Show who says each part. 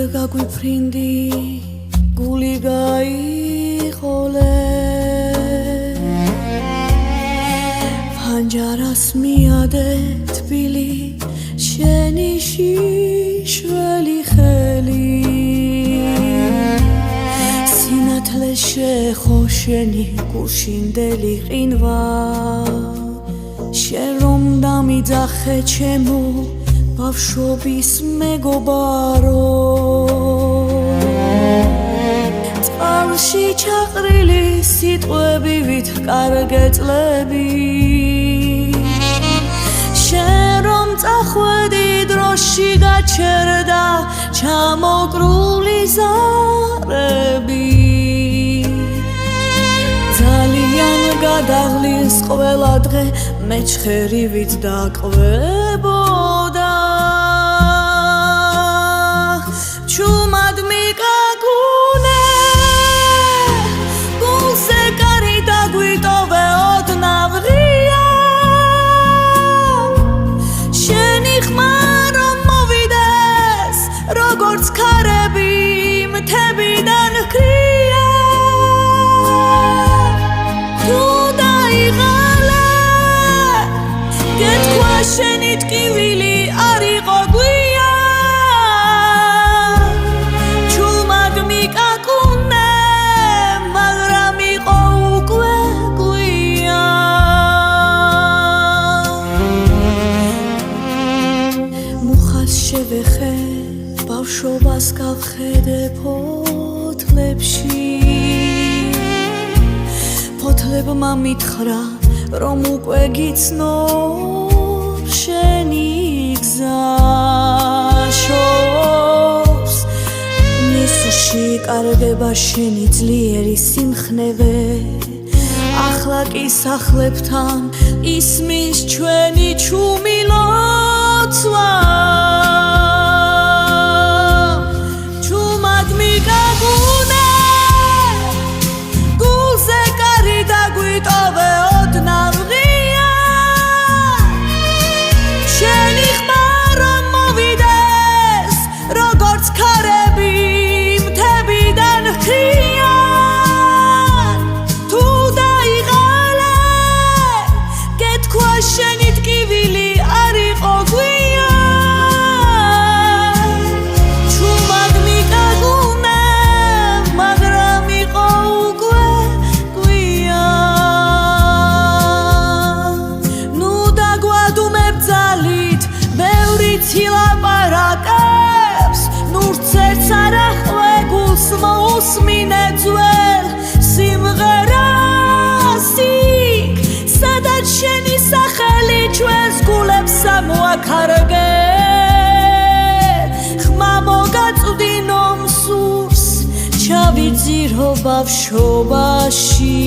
Speaker 1: გაგვიფრინდი გული გაიყოლე ფანჯარას მიადე თბილი შენი შველი ხელი სინათლე შეხო შენი გუშინდელი ყინვა შენ რომ დამიძახე ჩემო ბავშვობის მეგობარო წყალში ჩაყრილი სიტყვები ვითკარგე წლები შენ რომ წახვედი დროში გაჩერდა ჩამოკრული ზარები ძალიან გადაღლის ყველა დღე მეჩხერივით დაყვებოდა ჩუმად მიკაკუნე გულზე კარი დაგვიტოვე ოდნავ ღია შენი ხმა რომ მოვიდეს როგორც ქარები მთებიდან ჰქრია თუ დაიღალე გეთქვა შენი ტკივილი არ იყო გვია ჩუმად მიკაკუნე მაგრამ იყო უკვე გვია მუხას შევეხე ბავშვობას გავხედე ფოთლებში ფოთლებმა მითხრა რომ უკვე გიცნობ შენი გზა შობს ნისლში კარგება შენი ძლიერი სიმხნევე ახლა კი სახლებთან ისმის ჩვენი ჩუმი ლოცვა ჩუმად მიკაკუნე გულზე კარი დაგვიტოვე ოდნავ ღია შენი ხმა რომ მოვიდეს როგორც ქარები მთებიდან ჰქრია თუ დაიღალე გეთქვა შენი ტკივილი არ იყო გვია ჩუმად მიკაკუნე მაგრამ იყო უკვე გვია ნუ დაგვადუმებ ძალით ბევრი ცილაპარაკებს ნურც ერთს არ ახვე გულს მოусმინე ძველ სიმღერას იქ სადაც შენი სახელი ჩვენს გულებს ამოაქარგე ხმა მოგაწვდინო მსურს ჩავიძირო ბავშვობაში